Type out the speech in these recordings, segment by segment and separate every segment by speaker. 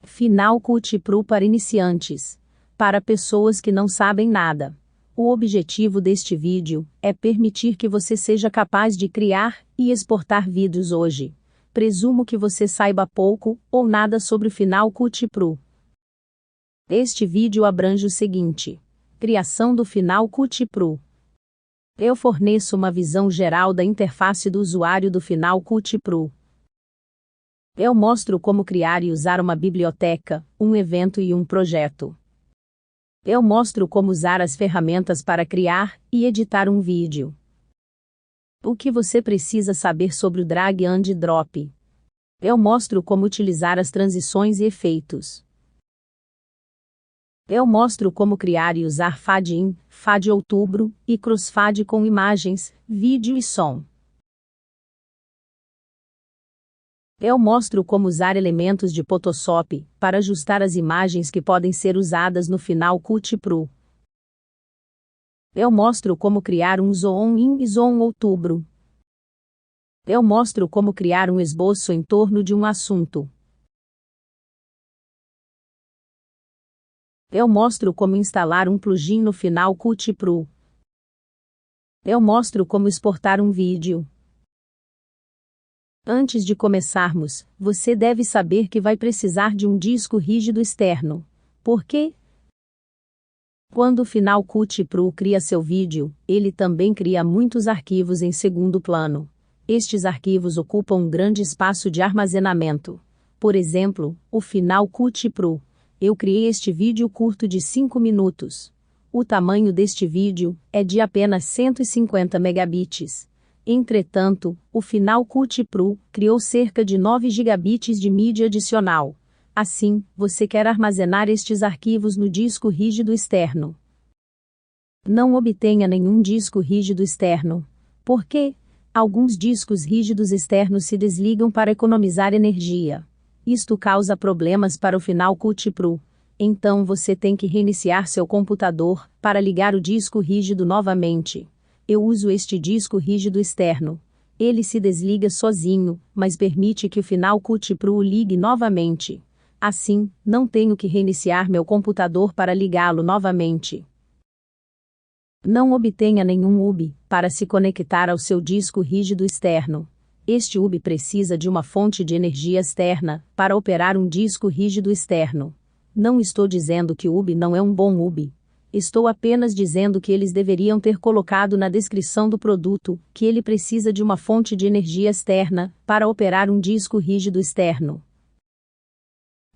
Speaker 1: Final Cut Pro para iniciantes. Para pessoas que não sabem nada. O objetivo deste vídeo é permitir que você seja capaz de criar e exportar vídeos hoje. Presumo que você saiba pouco ou nada sobre o Final Cut Pro. Este vídeo abrange o seguinte: criação do Final Cut Pro. Eu forneço uma visão geral da interface do usuário do Final Cut Pro. Eu mostro como criar e usar uma biblioteca, um evento e um projeto. Eu mostro como usar as ferramentas para criar e editar um vídeo. O que você precisa saber sobre o drag and drop. Eu mostro como utilizar as transições e efeitos. Eu mostro como criar e usar fade-in, fade outubro e crossfade com imagens, vídeo e som. Eu mostro como usar elementos de Photoshop para ajustar as imagens que podem ser usadas no Final Cut Pro. Eu mostro como criar um zoom-in e zoom outubro. Eu mostro como criar um esboço em torno de um assunto. Eu mostro como instalar um plugin no Final Cut Pro. Eu mostro como exportar um vídeo. Antes de começarmos, você deve saber que vai precisar de um disco rígido externo. Por quê? Quando o Final Cut Pro cria seu vídeo, ele também cria muitos arquivos em segundo plano. Estes arquivos ocupam um grande espaço de armazenamento. Por exemplo, o Final Cut Pro. Eu criei este vídeo curto de 5 minutos. O tamanho deste vídeo é de apenas 150 megabits. Entretanto, o Final Cut Pro criou cerca de 9 gigabits de mídia adicional. Assim, você quer armazenar estes arquivos no disco rígido externo. Não obtenha nenhum disco rígido externo. Por quê? Alguns discos rígidos externos se desligam para economizar energia. Isto causa problemas para o Final Cut Pro. Então você tem que reiniciar seu computador para ligar o disco rígido novamente. Eu uso este disco rígido externo. Ele se desliga sozinho, mas permite que o Final Cut Pro o ligue novamente. Assim, não tenho que reiniciar meu computador para ligá-lo novamente. Não obtenha nenhum USB para se conectar ao seu disco rígido externo. Este USB precisa de uma fonte de energia externa para operar um disco rígido externo. Não estou dizendo que o USB não é um bom USB. Estou apenas dizendo que eles deveriam ter colocado na descrição do produto que ele precisa de uma fonte de energia externa para operar um disco rígido externo.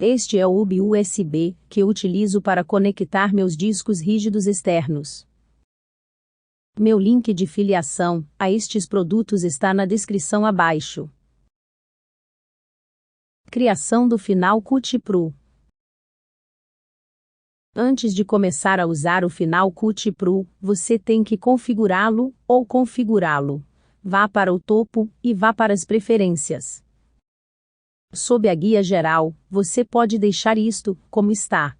Speaker 1: Este é o USB USB que eu utilizo para conectar meus discos rígidos externos. Meu link de filiação a estes produtos está na descrição abaixo. Criação do Final Cut Pro. Antes de começar a usar o Final Cut Pro, você tem que configurá-lo ou configurá-lo. Vá para o topo e vá para as preferências. Sob a guia geral, você pode deixar isto como está.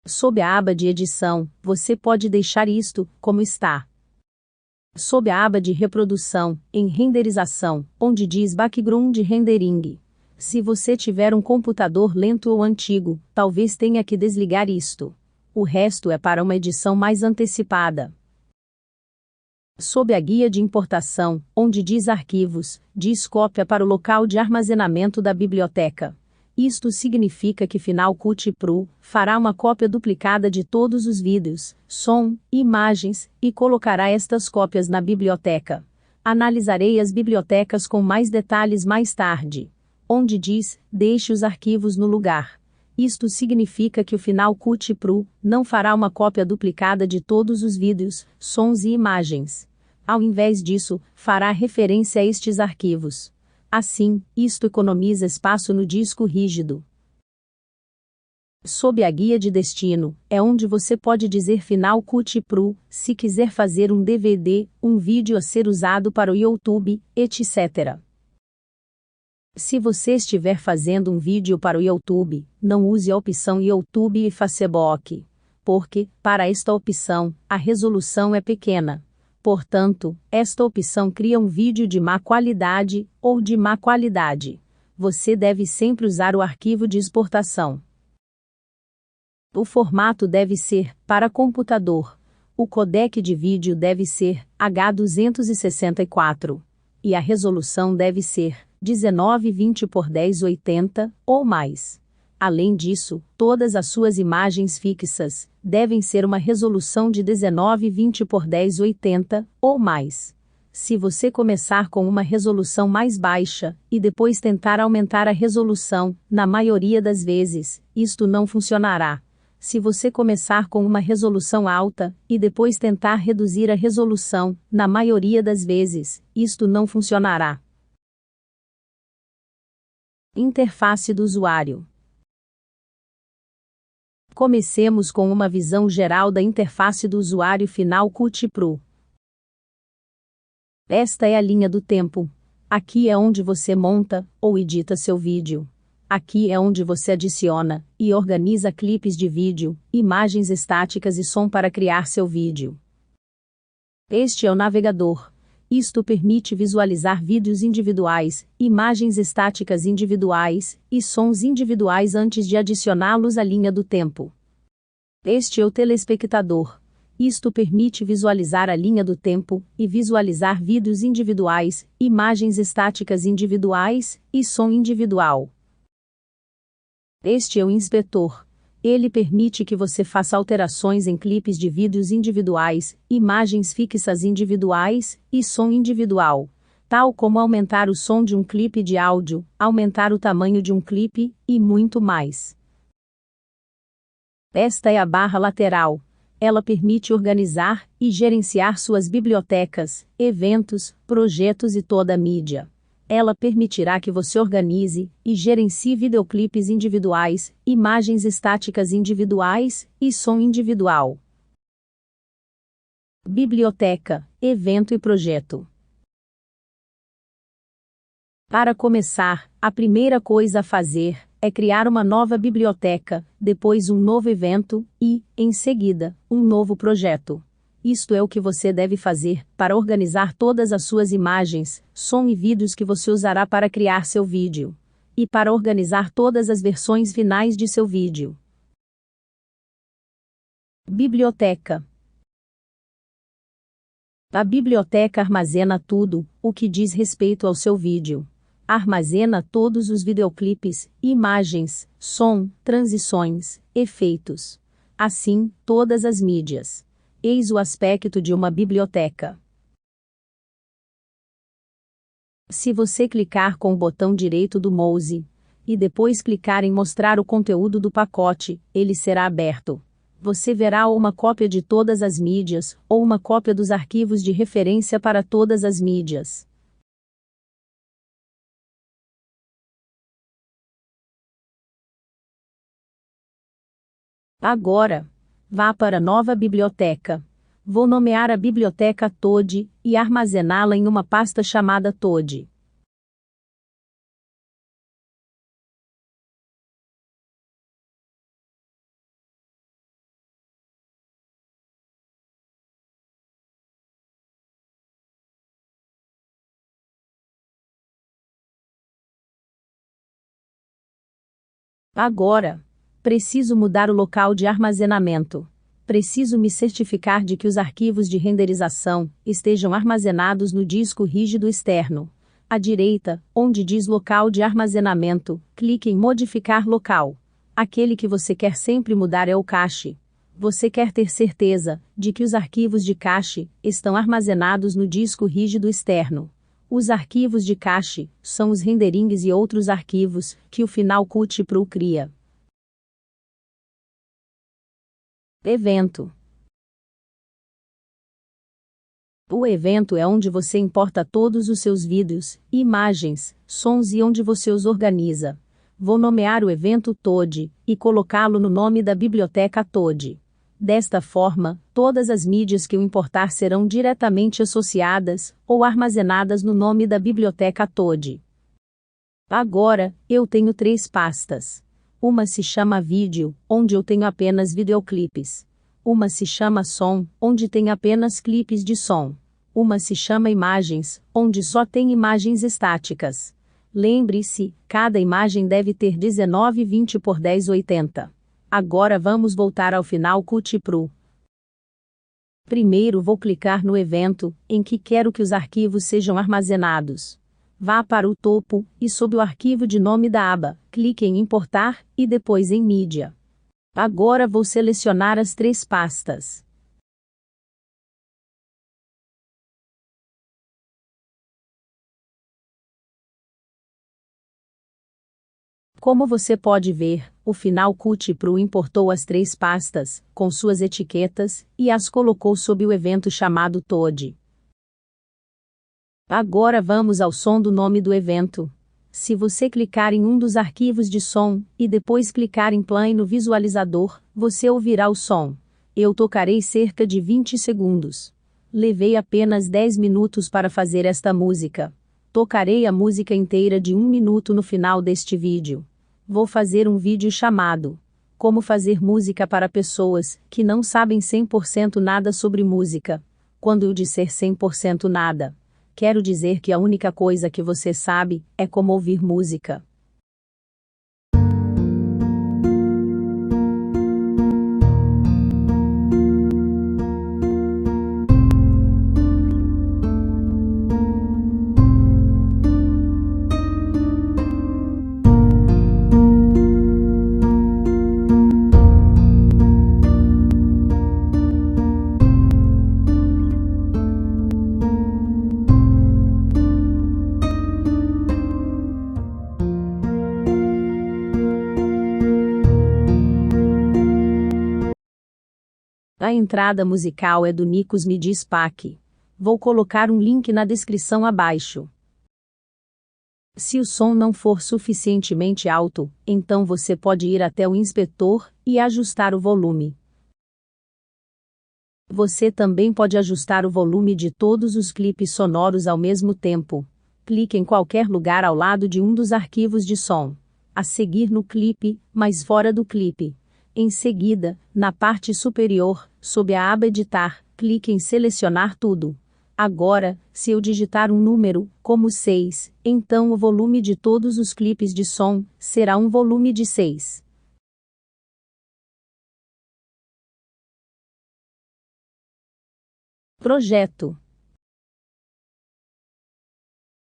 Speaker 1: Sob a aba de edição, você pode deixar isto como está. Sob a aba de reprodução, em renderização, onde diz Background Rendering. Se você tiver um computador lento ou antigo, talvez tenha que desligar isto. O resto é para uma edição mais antecipada. Sob a guia de importação, onde diz Arquivos, diz Cópia para o local de armazenamento da biblioteca. Isto significa que Final Cut Pro fará uma cópia duplicada de todos os vídeos, som, imagens, e colocará estas cópias na biblioteca. Analisarei as bibliotecas com mais detalhes mais tarde. Onde diz, deixe os arquivos no lugar. Isto significa que o Final Cut Pro não fará uma cópia duplicada de todos os vídeos, sons e imagens. Ao invés disso, fará referência a estes arquivos. Assim, isto economiza espaço no disco rígido. Sob a guia de destino, é onde você pode dizer Final Cut Pro, se quiser fazer um DVD, um vídeo a ser usado para o YouTube, etc. Se você estiver fazendo um vídeo para o YouTube, não use a opção YouTube e Facebook. Porque, para esta opção, a resolução é pequena. Portanto, esta opção cria um vídeo de má qualidade, ou de má qualidade. você deve sempre usar o arquivo de exportação. O formato deve ser, para computador. O codec de vídeo deve ser H264. E a resolução deve ser 1920 por 1080, ou mais. Além disso, todas as suas imagens fixas devem ser uma resolução de 1920 por 1080, ou mais. Se você começar com uma resolução mais baixa, e depois tentar aumentar a resolução, na maioria das vezes, isto não funcionará. Se você começar com uma resolução alta, e depois tentar reduzir a resolução, na maioria das vezes, isto não funcionará. Interface do usuário. Comecemos com uma visão geral da interface do usuário final Qt Pro. Esta é a linha do tempo. Aqui é onde você monta, ou edita seu vídeo. Aqui é onde você adiciona e organiza clipes de vídeo, imagens estáticas e som para criar seu vídeo. Este é o navegador. Isto permite visualizar vídeos individuais, imagens estáticas individuais e sons individuais antes de adicioná-los à linha do tempo. Este é o telespectador. Isto permite visualizar a linha do tempo e visualizar vídeos individuais, imagens estáticas individuais e som individual. Este é o inspetor. Ele permite que você faça alterações em clipes de vídeos individuais, imagens fixas individuais e som individual, tal como aumentar o som de um clipe de áudio, aumentar o tamanho de um clipe, e muito mais. Esta é a barra lateral. Ela permite organizar e gerenciar suas bibliotecas, eventos, projetos e toda a mídia. Ela permitirá que você organize e gerencie videoclipes individuais, imagens estáticas individuais e som individual. Biblioteca, evento e projeto. Para começar, a primeira coisa a fazer é criar uma nova biblioteca, depois um novo evento e, em seguida, um novo projeto. Isto é o que você deve fazer para organizar todas as suas imagens, som e vídeos que você usará para criar seu vídeo. E para organizar todas as versões finais de seu vídeo. Biblioteca. A biblioteca armazena tudo o que diz respeito ao seu vídeo. Armazena todos os videoclipes, imagens, som, transições, efeitos. Assim, todas as mídias. Eis o aspecto de uma biblioteca. Se você clicar com o botão direito do mouse, e depois clicar em mostrar o conteúdo do pacote, ele será aberto. Você verá uma cópia de todas as mídias, ou uma cópia dos arquivos de referência para todas as mídias. Agora, vá para a nova biblioteca. Vou nomear a biblioteca TOD e armazená-la em uma pasta chamada TOD. Agora, preciso mudar o local de armazenamento. Preciso me certificar de que os arquivos de renderização estejam armazenados no disco rígido externo. À direita, onde diz local de armazenamento, clique em modificar local. Aquele que você quer sempre mudar é o cache. Você quer ter certeza de que os arquivos de cache estão armazenados no disco rígido externo. Os arquivos de cache são os renderings e outros arquivos que o final Qt Pro cria. Evento. O evento é onde você importa todos os seus vídeos, imagens, sons e onde você os organiza. Vou nomear o evento TOD e colocá-lo no nome da biblioteca TOD. Desta forma, todas as mídias que eu importar serão diretamente associadas ou armazenadas no nome da biblioteca TOD. Agora, eu tenho 3 pastas. Uma se chama Vídeo, onde eu tenho apenas videoclipes. Uma se chama Som, onde tem apenas clipes de som. Uma se chama Imagens, onde só tem imagens estáticas. Lembre-se, cada imagem deve ter 1920 por 1080. Agora vamos voltar ao Final Cut Pro. Primeiro vou clicar no evento, em que quero que os arquivos sejam armazenados. Vá para o topo, e sob o arquivo de nome da aba, clique em Importar, e depois em Mídia. Agora vou selecionar as 3 pastas. Como você pode ver, o Final Cut Pro importou as 3 pastas, com suas etiquetas, e as colocou sob o evento chamado TOD. Agora vamos ao som do nome do evento. Se você clicar em um dos arquivos de som, e depois clicar em Play no visualizador, você ouvirá o som. Eu tocarei cerca de 20 segundos. Levei apenas 10 minutos para fazer esta música. Tocarei a música inteira de 1 minuto no final deste vídeo. Vou fazer um vídeo chamado Como fazer música para pessoas que não sabem 100% nada sobre música. Quando eu disser 100% nada, quero dizer que a única coisa que você sabe é como ouvir música. A entrada musical é do Nikos Midispak. Vou colocar um link na descrição abaixo. Se o som não for suficientemente alto, então você pode ir até o inspetor e ajustar o volume. Você também pode ajustar o volume de todos os clipes sonoros ao mesmo tempo. Clique em qualquer lugar ao lado de um dos arquivos de som. A seguir no clipe, mas fora do clipe. Em seguida, na parte superior, sob a aba Editar, clique em Selecionar tudo. Agora, se eu digitar um número, como 6, então o volume de todos os clipes de som será um volume de 6. Projeto.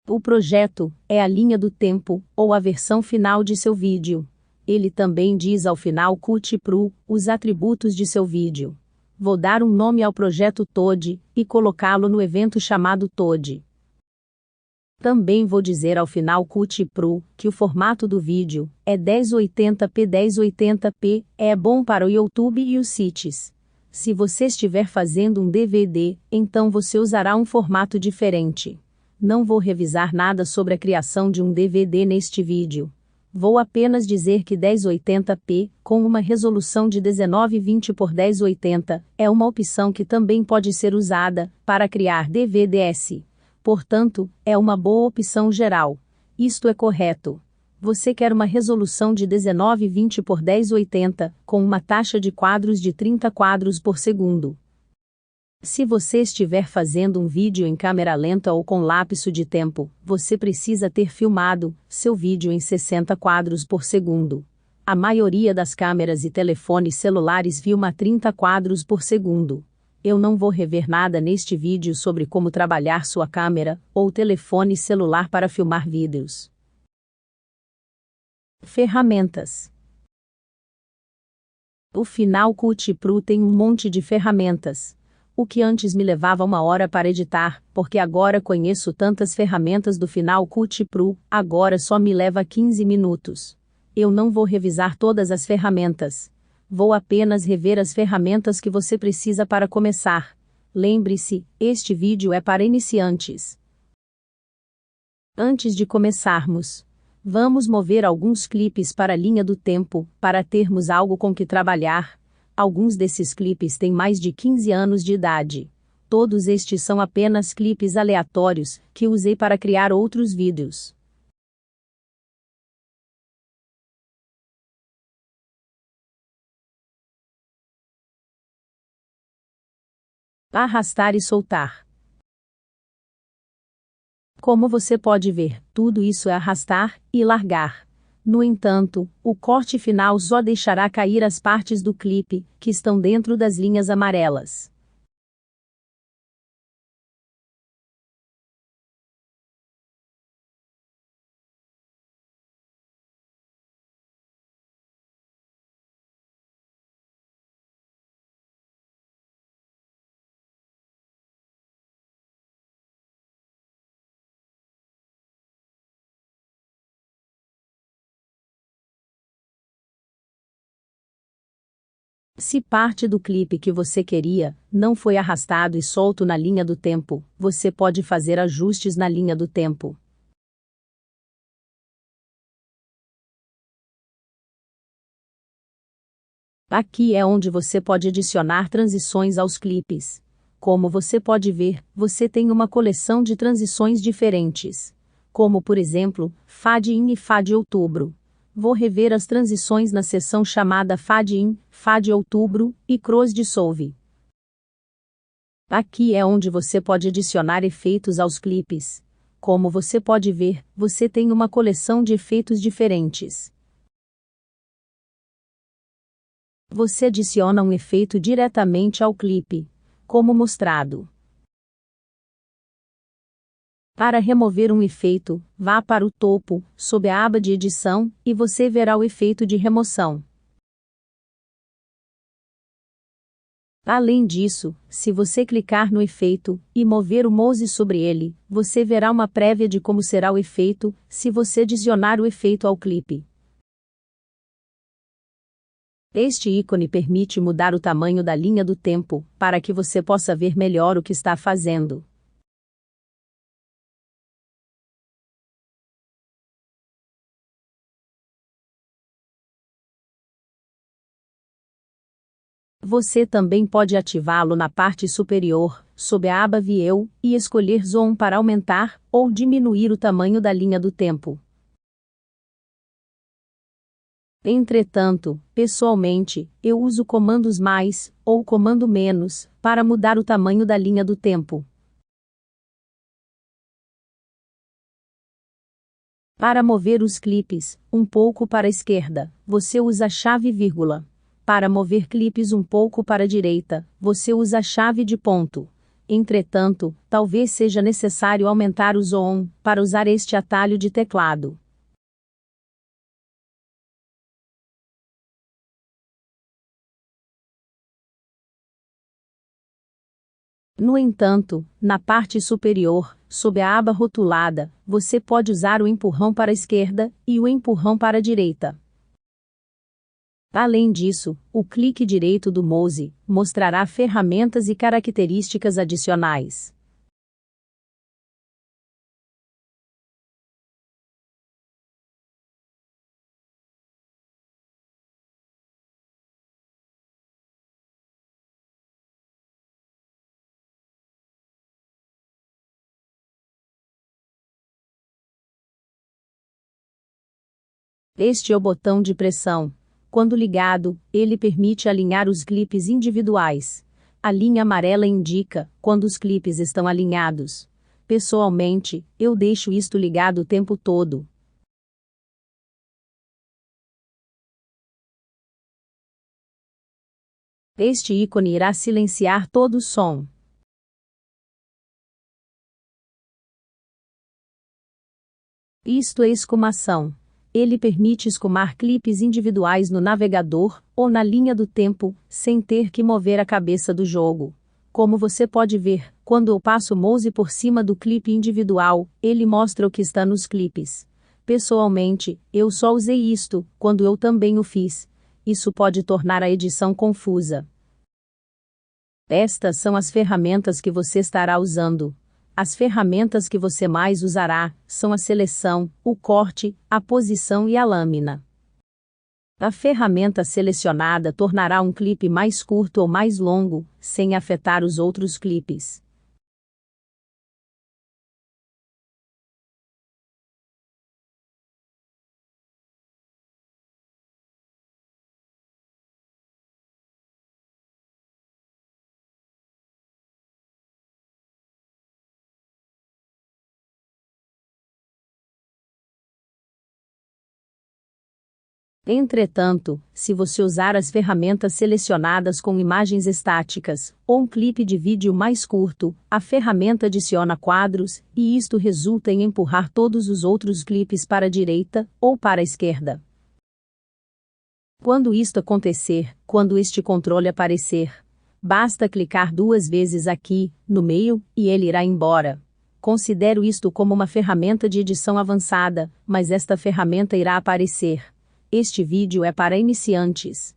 Speaker 1: O projeto é a linha do tempo, ou a versão final de seu vídeo. Ele também diz ao Final Cut Pro os atributos de seu vídeo. Vou dar um nome ao projeto TOD e colocá-lo no evento chamado TOD. Também vou dizer ao Final Cut Pro que o formato do vídeo é 1080p. 1080p é bom para o YouTube e os sites. Se você estiver fazendo um DVD, então você usará um formato diferente. Não vou revisar nada sobre a criação de um DVD neste vídeo. Vou apenas dizer que 1080p, com uma resolução de 1920 por 1080, é uma opção que também pode ser usada para criar DVDs. Portanto, é uma boa opção geral. Isto é correto. Você quer uma resolução de 1920 por 1080, com uma taxa de quadros de 30 quadros por segundo. Se você estiver fazendo um vídeo em câmera lenta ou com lapso de tempo, você precisa ter filmado seu vídeo em 60 quadros por segundo. A maioria das câmeras e telefones celulares filma 30 quadros por segundo. Eu não vou rever nada neste vídeo sobre como trabalhar sua câmera ou telefone celular para filmar vídeos. Ferramentas. O Final Cut Pro tem um monte de ferramentas. O que antes me levava 1 hora para editar, porque agora conheço tantas ferramentas do Final Cut Pro, agora só me leva 15 minutos. Eu não vou revisar todas as ferramentas. Vou apenas rever as ferramentas que você precisa para começar. Lembre-se, este vídeo é para iniciantes. Antes de começarmos, vamos mover alguns clipes para a linha do tempo, para termos algo com que trabalhar. Alguns desses clipes têm mais de 15 anos de idade. Todos estes são apenas clipes aleatórios, que usei para criar outros vídeos. Arrastar e soltar. Como você pode ver, tudo isso é arrastar e largar. No entanto, o corte final só deixará cair as partes do clipe, que estão dentro das linhas amarelas. Se parte do clipe que você queria não foi arrastado e solto na linha do tempo, você pode fazer ajustes na linha do tempo. Aqui é onde você pode adicionar transições aos clipes. Como você pode ver, você tem uma coleção de transições diferentes. Como por exemplo, Fade In e Fade Outubro. Vou rever as transições na seção chamada Fade In, Fade Outubro e Cross Dissolve. Aqui é onde você pode adicionar efeitos aos clipes. Como você pode ver, você tem uma coleção de efeitos diferentes. Você adiciona um efeito diretamente ao clipe, como mostrado. Para remover um efeito, vá para o topo, sob a aba de edição, e você verá o efeito de remoção. Além disso, se você clicar no efeito e mover o mouse sobre ele, você verá uma prévia de como será o efeito se você adicionar o efeito ao clipe. Este ícone permite mudar o tamanho da linha do tempo, para que você possa ver melhor o que está fazendo. Você também pode ativá-lo na parte superior, sob a aba View, e escolher Zoom para aumentar ou diminuir o tamanho da linha do tempo. Entretanto, pessoalmente, eu uso comandos mais ou comando menos para mudar o tamanho da linha do tempo. Para mover os clipes um pouco para a esquerda, você usa a chave vírgula. Para mover clipes um pouco para a direita, você usa a chave de ponto. Entretanto, talvez seja necessário aumentar o zoom para usar este atalho de teclado. No entanto, na parte superior, sob a aba rotulada, você pode usar o empurrão para a esquerda e o empurrão para a direita. Além disso, o clique direito do mouse mostrará ferramentas e características adicionais. Este é o botão de pressão. Quando ligado, ele permite alinhar os clipes individuais. A linha amarela indica quando os clipes estão alinhados. Pessoalmente, eu deixo isto ligado o tempo todo. Este ícone irá silenciar todo o som. Isto é escumação. Ele permite escumar clipes individuais no navegador ou na linha do tempo, sem ter que mover a cabeça do jogo. Como você pode ver, quando eu passo o mouse por cima do clipe individual, ele mostra o que está nos clipes. Pessoalmente, eu só usei isto quando eu também o fiz. Isso pode tornar a edição confusa. Estas são as ferramentas que você estará usando. As ferramentas que você mais usará são a seleção, o corte, a posição e a lâmina. A ferramenta selecionada tornará um clipe mais curto ou mais longo, sem afetar os outros clipes. Entretanto, se você usar as ferramentas selecionadas com imagens estáticas, ou um clipe de vídeo mais curto, a ferramenta adiciona quadros, e isto resulta em empurrar todos os outros clipes para a direita, ou para a esquerda. Quando isto acontecer, quando este controle aparecer, basta clicar 2 vezes aqui, no meio, e ele irá embora. Considero isto como uma ferramenta de edição avançada, mas esta ferramenta irá aparecer. Este vídeo é para iniciantes.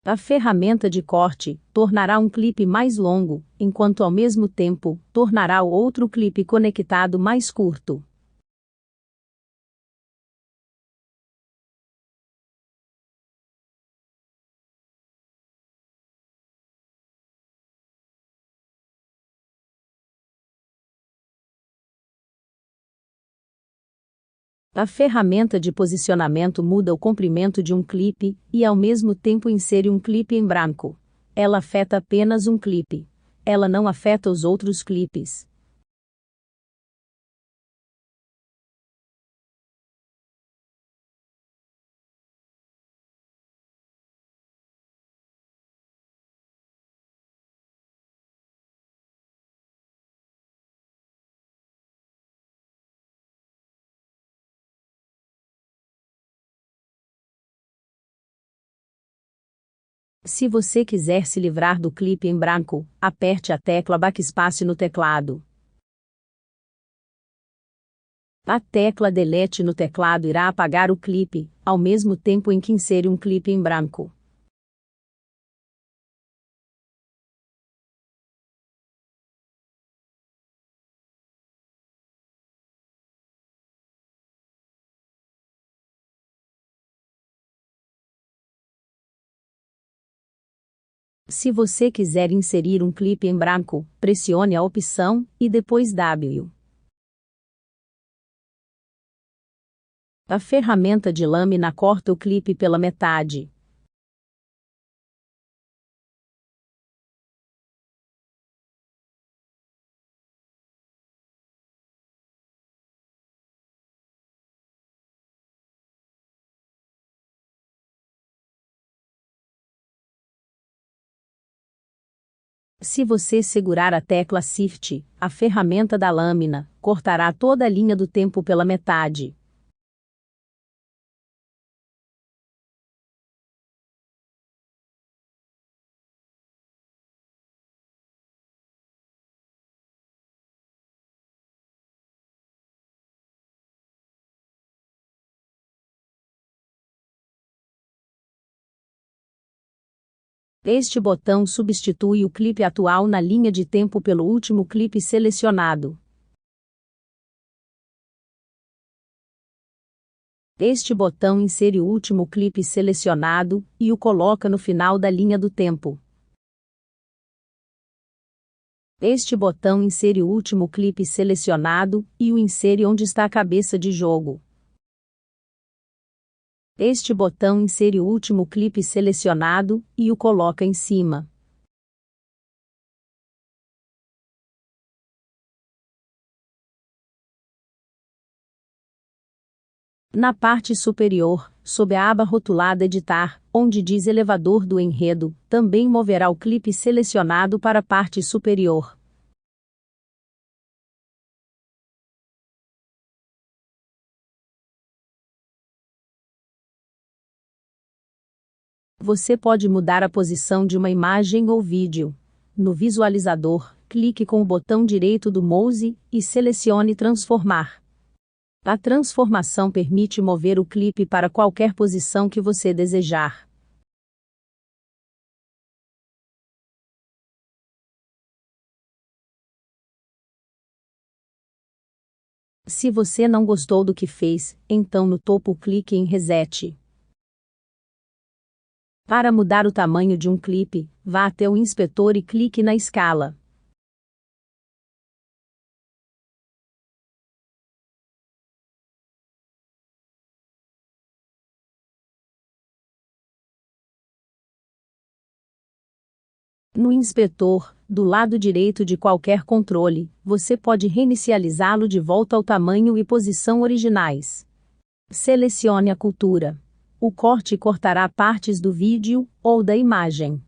Speaker 1: A ferramenta de corte tornará um clipe mais longo, enquanto ao mesmo tempo tornará o outro clipe conectado mais curto. A ferramenta de posicionamento muda o comprimento de um clipe, e ao mesmo tempo insere um clipe em branco. Ela afeta apenas um clipe. Ela não afeta os outros clipes. Se você quiser se livrar do clipe em branco, aperte a tecla Backspace no teclado. A tecla Delete no teclado irá apagar o clipe, ao mesmo tempo em que insere um clipe em branco. Se você quiser inserir um clipe em branco, pressione a opção, e depois W. A ferramenta de lâmina corta o clipe pela metade. Se você segurar a tecla Shift, a ferramenta da lâmina cortará toda a linha do tempo pela metade. Este botão substitui o clipe atual na linha de tempo pelo último clipe selecionado. Este botão insere o último clipe selecionado e o coloca no final da linha do tempo. Este botão insere o último clipe selecionado e o insere onde está a cabeça de jogo. Este botão insere o último clipe selecionado e o coloca em cima. Na parte superior, sob a aba rotulada Editar, onde diz Elevador do enredo, também moverá o clipe selecionado para a parte superior. Você pode mudar a posição de uma imagem ou vídeo. No visualizador, clique com o botão direito do mouse e selecione Transformar. A transformação permite mover o clipe para qualquer posição que você desejar. Se você não gostou do que fez, então no topo clique em Reset. Para mudar o tamanho de um clipe, vá até o inspetor e clique na escala. No inspetor, do lado direito de qualquer controle, você pode reinicializá-lo de volta ao tamanho e posição originais. Selecione a cultura. O corte cortará partes do vídeo ou da imagem.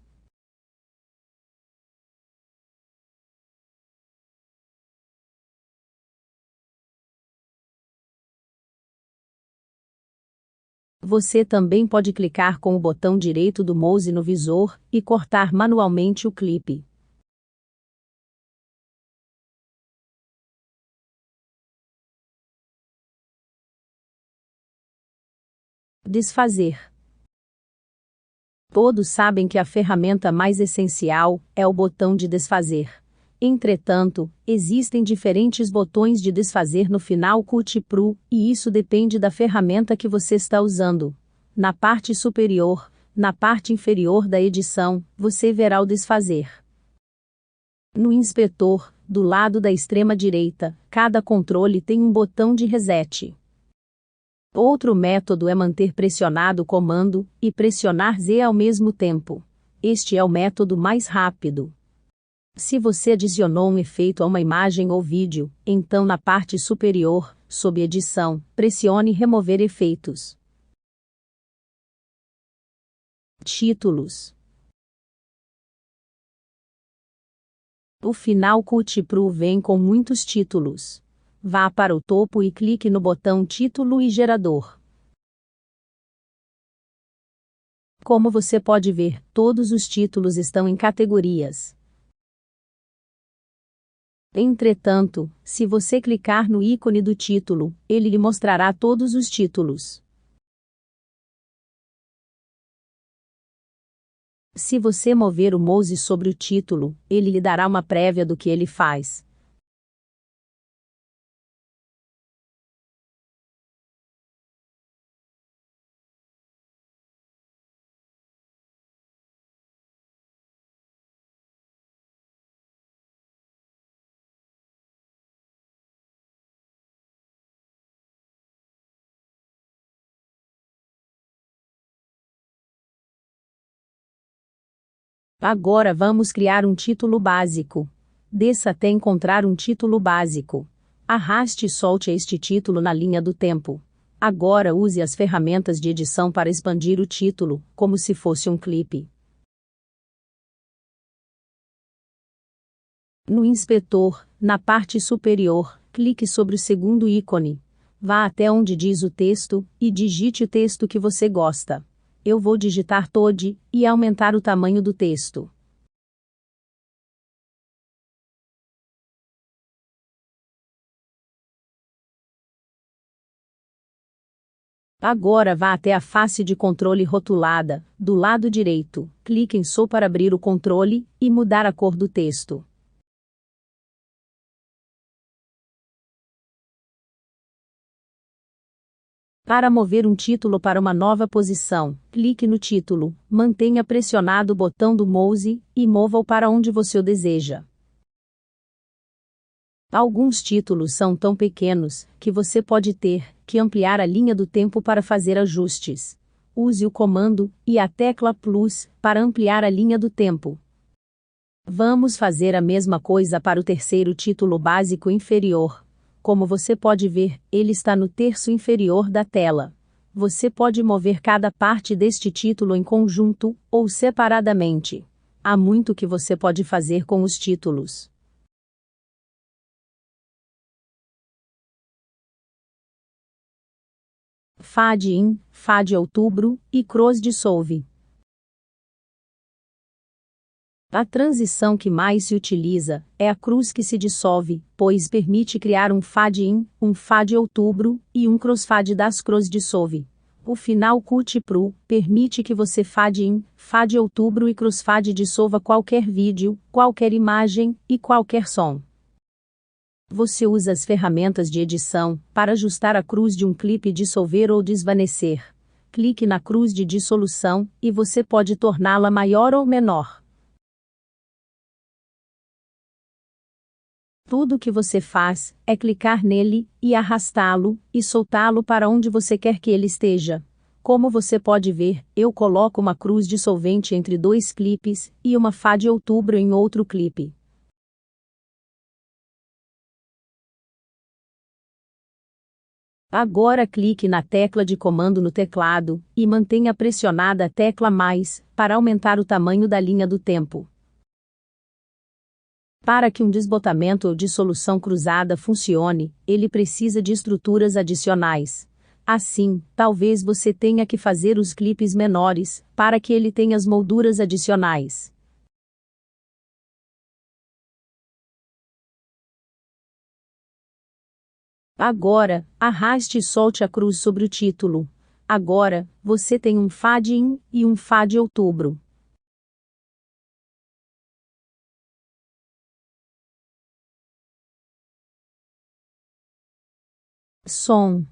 Speaker 1: Você também pode clicar com o botão direito do mouse no visor e cortar manualmente o clipe. Desfazer. Todos sabem que a ferramenta mais essencial é o botão de desfazer. Entretanto, existem diferentes botões de desfazer no Final Cut Pro, e isso depende da ferramenta que você está usando. Na parte superior, na parte inferior da edição, você verá o desfazer. No inspetor, do lado da extrema direita, cada controle tem um botão de reset. Outro método é manter pressionado o comando e pressionar Z ao mesmo tempo. Este é o método mais rápido. Se você adicionou um efeito a uma imagem ou vídeo, então na parte superior, sob Edição, pressione Remover efeitos. Títulos. O Final Cut Pro vem com muitos títulos. Vá para o topo e clique no botão Título e Gerador. Como você pode ver, todos os títulos estão em categorias. Entretanto, se você clicar no ícone do título, ele lhe mostrará todos os títulos. Se você mover o mouse sobre o título, ele lhe dará uma prévia do que ele faz. Agora vamos criar um título básico. Desça até encontrar um título básico. Arraste e solte este título na linha do tempo. Agora use as ferramentas de edição para expandir o título, como se fosse um clipe. No inspetor, na parte superior, clique sobre o segundo ícone. Vá até onde diz o texto, e digite o texto que você gosta. Eu vou digitar TOD, e aumentar o tamanho do texto. Agora vá até a face de controle rotulada, do lado direito, clique em Sou para abrir o controle, e mudar a cor do texto. Para mover um título para uma nova posição, clique no título, mantenha pressionado o botão do mouse, e mova-o para onde você o deseja. Alguns títulos são tão pequenos, que você pode ter que ampliar a linha do tempo para fazer ajustes. Use o comando, e a tecla Plus, para ampliar a linha do tempo. Vamos fazer a mesma coisa para o terceiro título básico inferior. Como você pode ver, ele está no terço inferior da tela. Você pode mover cada parte deste título em conjunto, ou separadamente. Há muito que você pode fazer com os títulos. Fade in, Fade Outubro, e Cruz Dissolve. A transição que mais se utiliza é a cruz que se dissolve, pois permite criar um Fade in, um Fade Outubro, e um Crossfade das Cruz Dissolve. O Final Cut Pro permite que você Fade in, Fade Outubro e Crossfade dissolva qualquer vídeo, qualquer imagem, e qualquer som. Você usa as ferramentas de edição para ajustar a cruz de um clipe, dissolver ou desvanecer. Clique na cruz de dissolução, e você pode torná-la maior ou menor. Tudo o que você faz é clicar nele, e arrastá-lo, e soltá-lo para onde você quer que ele esteja. Como você pode ver, eu coloco uma cruz dissolvente entre dois clipes, e uma Fade Outubro em outro clipe. Agora clique na tecla de comando no teclado, e mantenha pressionada a tecla mais, para aumentar o tamanho da linha do tempo. Para que um desbotamento ou dissolução cruzada funcione, ele precisa de estruturas adicionais. Assim, talvez você tenha que fazer os clipes menores, para que ele tenha as molduras adicionais. Agora, arraste e solte a cruz sobre o título. Agora, você tem um fade-in e um fade outubro. Som.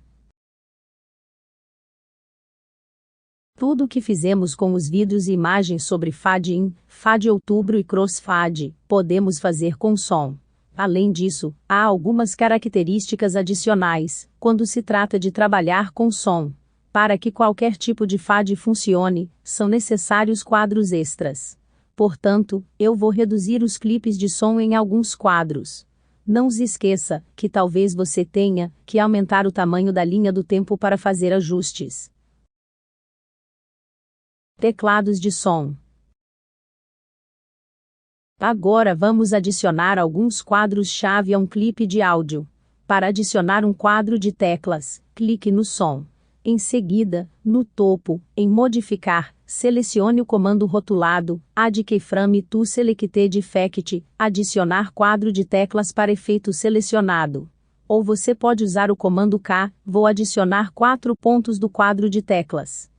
Speaker 1: Tudo o que fizemos com os vídeos e imagens sobre fade-in, fade outubro e crossfade, podemos fazer com som. Além disso, há algumas características adicionais, quando se trata de trabalhar com som. Para que qualquer tipo de fade funcione, são necessários quadros extras. Portanto, eu vou reduzir os clipes de som em alguns quadros. Não se esqueça que talvez você tenha que aumentar o tamanho da linha do tempo para fazer ajustes. Teclados de som. Agora vamos adicionar alguns quadros-chave a um clipe de áudio. Para adicionar um quadro de teclas, clique no som. Em seguida, no topo, em modificar, selecione o comando rotulado, Add Keyframe to Selected Effect, adicionar quadro de teclas para efeito selecionado. Ou você pode usar o comando K, vou adicionar 4 pontos do quadro de teclas.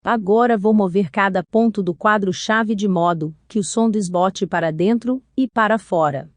Speaker 1: Agora vou mover cada ponto do quadro-chave de modo que o som desbote para dentro e para fora.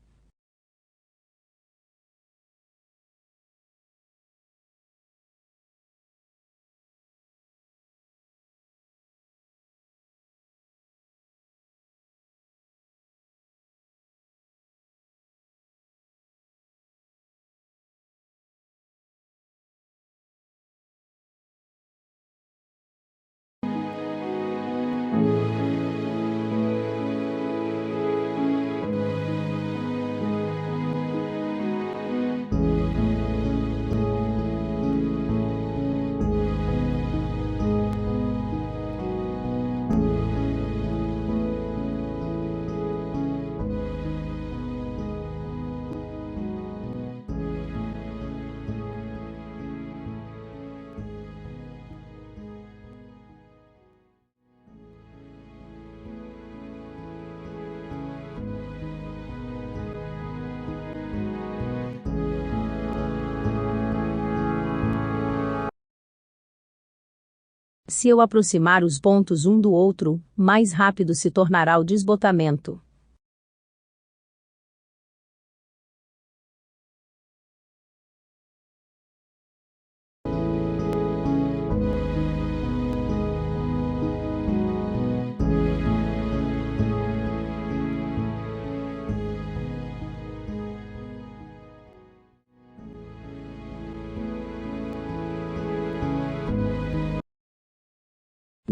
Speaker 1: Se eu aproximar os pontos um do outro, mais rápido se tornará o desbotamento.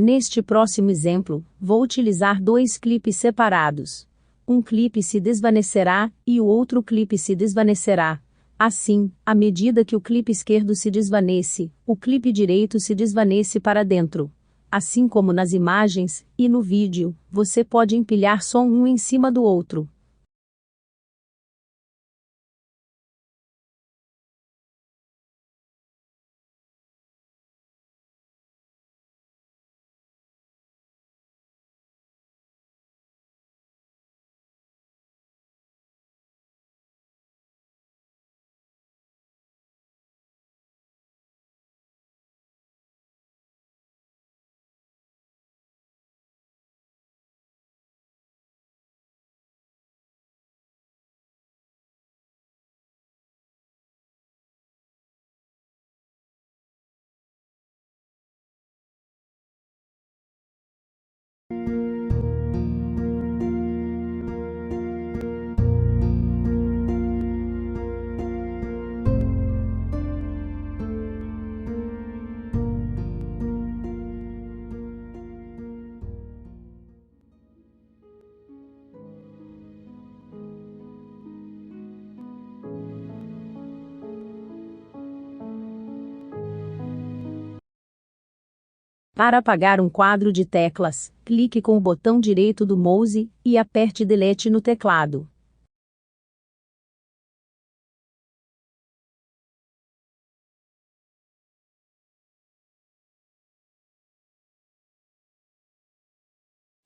Speaker 1: Neste próximo exemplo, vou utilizar dois clipes separados. Um clipe se desvanecerá, e o outro clipe se desvanecerá. Assim, à medida que o clipe esquerdo se desvanece, o clipe direito se desvanece para dentro. Assim como nas imagens, e no vídeo, você pode empilhar som um em cima do outro. Para apagar um quadro de teclas, clique com o botão direito do mouse e aperte Delete no teclado.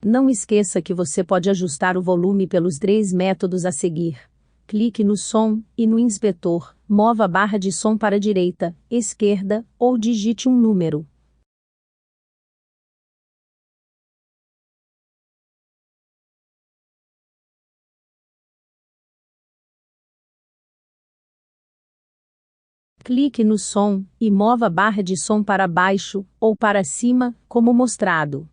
Speaker 1: Não esqueça que você pode ajustar o volume pelos 3 métodos a seguir. Clique no som e no inspetor, mova a barra de som para a direita, esquerda, ou digite um número. Clique no som e mova a barra de som para baixo ou para cima, como mostrado.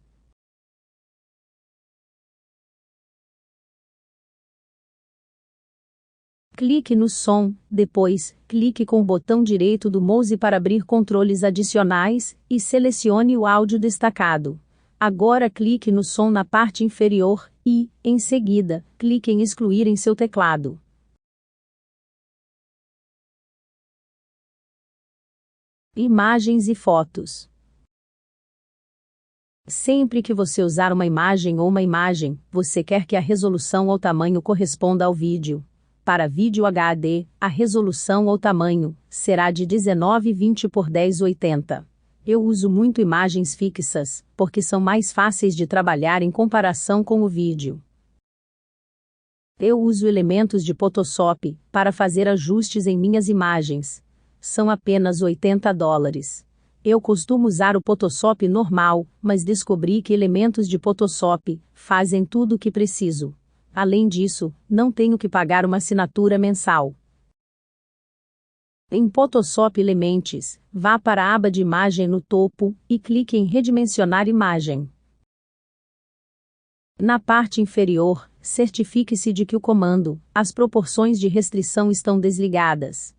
Speaker 1: Clique no som, depois, clique com o botão direito do mouse para abrir controles adicionais, e selecione o áudio destacado. Agora clique no som na parte inferior, e, em seguida, clique em excluir em seu teclado. Imagens e fotos. Sempre que você usar uma imagem, você quer que a resolução ou tamanho corresponda ao vídeo. Para vídeo HD, a resolução ou tamanho será de 1920 por 1080. Eu uso muito imagens fixas, porque são mais fáceis de trabalhar em comparação com o vídeo. Eu uso elementos de Photoshop para fazer ajustes em minhas imagens. São apenas $80. Eu costumo usar o Photoshop normal, mas descobri que elementos de Photoshop fazem tudo o que preciso. Além disso, não tenho que pagar uma assinatura mensal. Em Photoshop Elements, vá para a aba de imagem no topo e clique em Redimensionar imagem. Na parte inferior, certifique-se de que o comando, as proporções de restrição estão desligadas.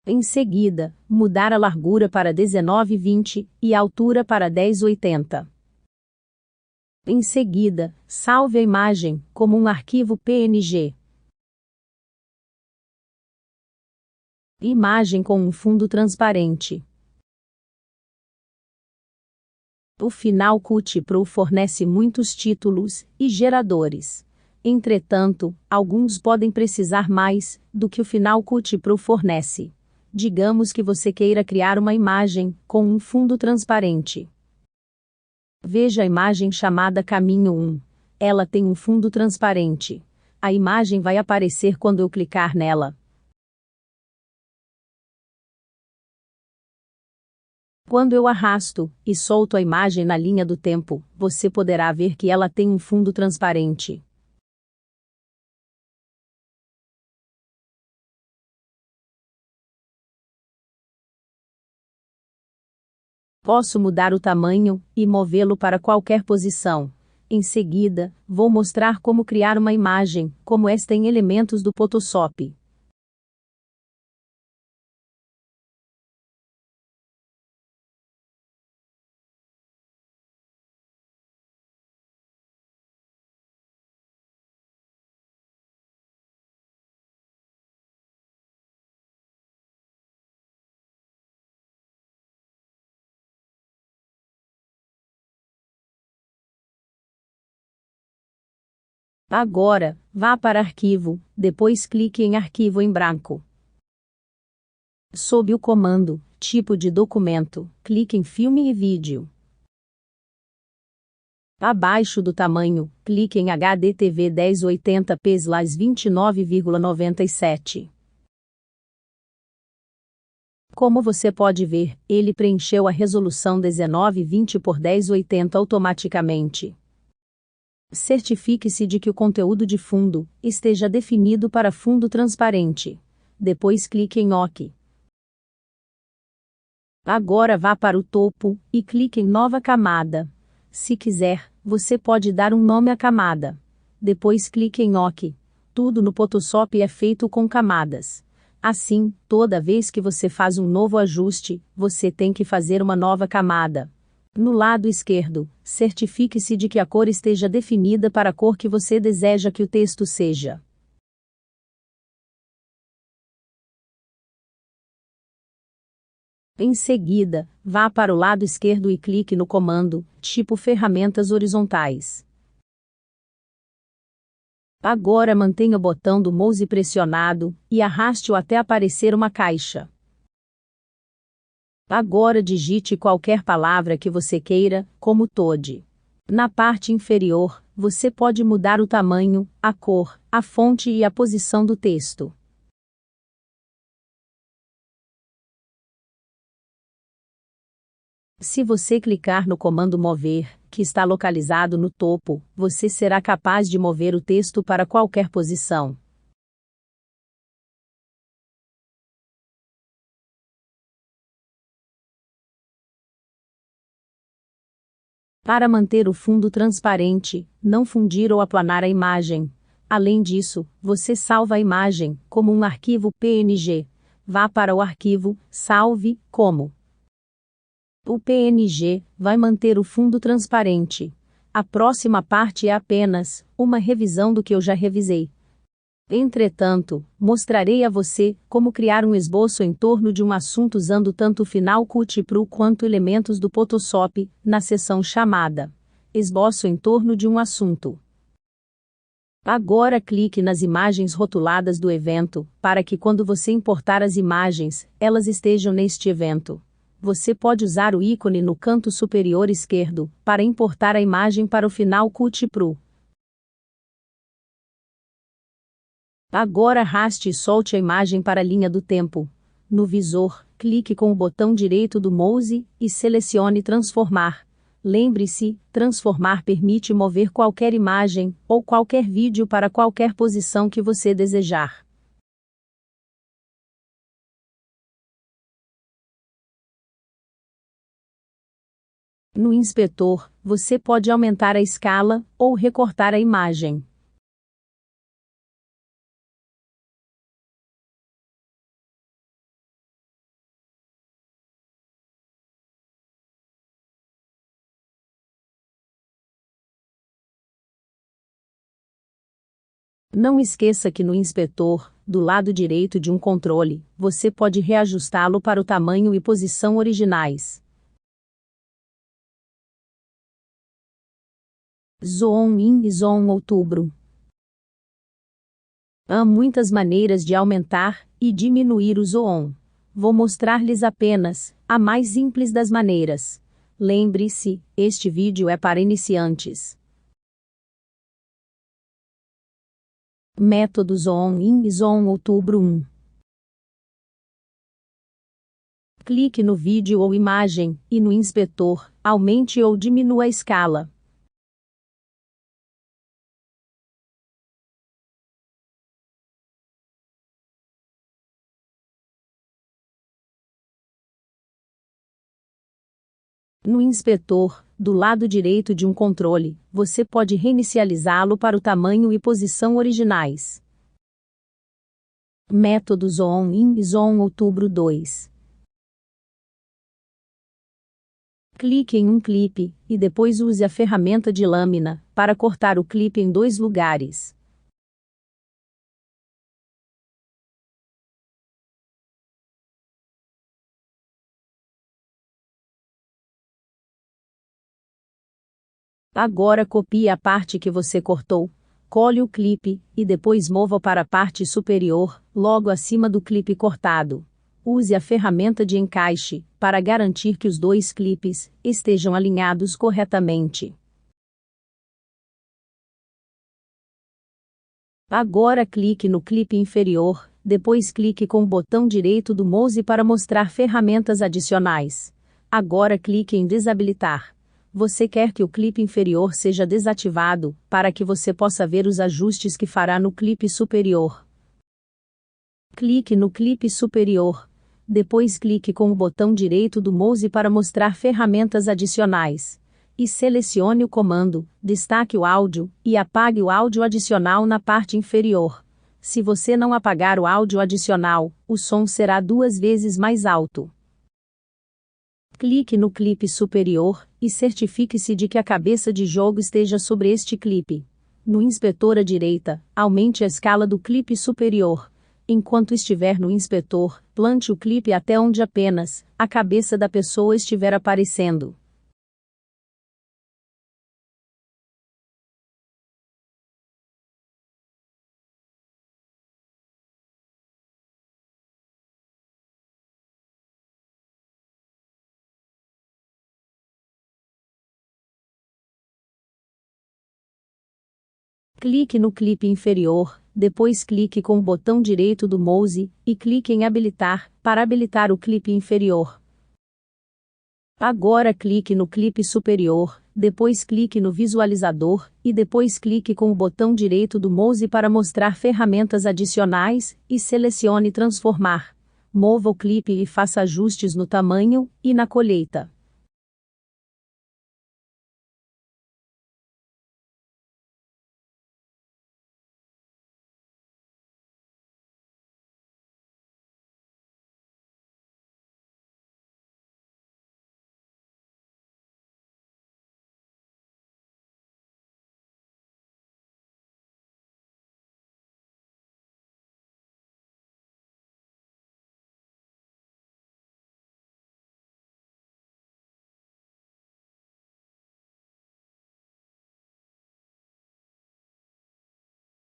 Speaker 1: Em seguida, mudar a largura para 1920 e a altura para 1080. Em seguida, salve a imagem como um arquivo PNG. Imagem com um fundo transparente. O Final Cut Pro fornece muitos títulos e geradores. Entretanto, alguns podem precisar mais do que o Final Cut Pro fornece. Digamos que você queira criar uma imagem com um fundo transparente. Veja a imagem chamada Caminho 1. Ela tem um fundo transparente. A imagem vai aparecer quando eu clicar nela. Quando eu arrasto e solto a imagem na linha do tempo, você poderá ver que ela tem um fundo transparente. Posso mudar o tamanho e movê-lo para qualquer posição. Em seguida, vou mostrar como criar uma imagem, como esta em elementos do Photoshop. Agora, vá para Arquivo, depois clique em Arquivo em branco. Sob o comando Tipo de documento, clique em Filme e Vídeo. Abaixo do tamanho, clique em HDTV 1080p/29,97. Como você pode ver, ele preencheu a resolução 1920 por 1080 automaticamente. Certifique-se de que o conteúdo de fundo esteja definido para fundo transparente. Depois clique em OK. Agora vá para o topo e clique em Nova camada. Se quiser, você pode dar um nome à camada. Depois clique em OK. Tudo no Photoshop é feito com camadas. Assim, toda vez que você faz um novo ajuste, você tem que fazer uma nova camada. No lado esquerdo, certifique-se de que a cor esteja definida para a cor que você deseja que o texto seja. Em seguida, vá para o lado esquerdo e clique no comando, tipo Ferramentas Horizontais. Agora mantenha o botão do mouse pressionado, e arraste-o até aparecer uma caixa. Agora digite qualquer palavra que você queira, como Toad. Na parte inferior, você pode mudar o tamanho, a cor, a fonte e a posição do texto. Se você clicar no comando Mover, que está localizado no topo, você será capaz de mover o texto para qualquer posição. Para manter o fundo transparente, não fundir ou aplanar a imagem. Além disso, você salva a imagem, como um arquivo PNG. Vá para o arquivo, salve, como. O PNG vai manter o fundo transparente. A próxima parte é apenas uma revisão do que eu já revisei. Entretanto, mostrarei a você como criar um esboço em torno de um assunto usando tanto o Final Cut Pro quanto elementos do Photoshop, na seção chamada Esboço em torno de um assunto. Agora clique nas imagens rotuladas do evento, para que quando você importar as imagens, elas estejam neste evento. Você pode usar o ícone no canto superior esquerdo, para importar a imagem para o Final Cut Pro. Agora arraste e solte a imagem para a linha do tempo. No visor, clique com o botão direito do mouse, e selecione Transformar. Lembre-se, transformar permite mover qualquer imagem, ou qualquer vídeo para qualquer posição que você desejar. No inspetor, você pode aumentar a escala, ou recortar a imagem. Não esqueça que no inspetor, do lado direito de um controle, você pode reajustá-lo para o tamanho e posição originais. Zoom in e Zoom outubro. Há muitas maneiras de aumentar e diminuir o zoom. Vou mostrar-lhes apenas a mais simples das maneiras. Lembre-se, este vídeo é para iniciantes. Método Zoom in e Zoom outubro 1. Clique no vídeo ou imagem, e no inspetor, aumente ou diminua a escala. No inspetor, do lado direito de um controle, você pode reinicializá-lo para o tamanho e posição originais. Método Zoom in e Zoom outubro 2. Clique em um clipe, e depois use a ferramenta de lâmina, para cortar o clipe em 2 lugares. Agora copie a parte que você cortou, cole o clipe, e depois mova-o para a parte superior, logo acima do clipe cortado. Use a ferramenta de encaixe, para garantir que os 2 clipes estejam alinhados corretamente. Agora clique no clipe inferior, depois clique com o botão direito do mouse para mostrar ferramentas adicionais. Agora clique em Desabilitar. Você quer que o clipe inferior seja desativado, para que você possa ver os ajustes que fará no clipe superior. Clique no clipe superior. Depois clique com o botão direito do mouse para mostrar ferramentas adicionais. E selecione o comando, destaque o áudio, e apague o áudio adicional na parte inferior. Se você não apagar o áudio adicional, o som será 2 vezes mais alto. Clique no clipe superior, e certifique-se de que a cabeça de jogo esteja sobre este clipe. No inspetor à direita, aumente a escala do clipe superior. Enquanto estiver no inspetor, plante o clipe até onde apenas a cabeça da pessoa estiver aparecendo. Clique no clipe inferior, depois clique com o botão direito do mouse, e clique em habilitar, para habilitar o clipe inferior. Agora clique no clipe superior, depois clique no visualizador, e depois clique com o botão direito do mouse para mostrar ferramentas adicionais, e selecione transformar. Mova o clipe e faça ajustes no tamanho, e na colheita.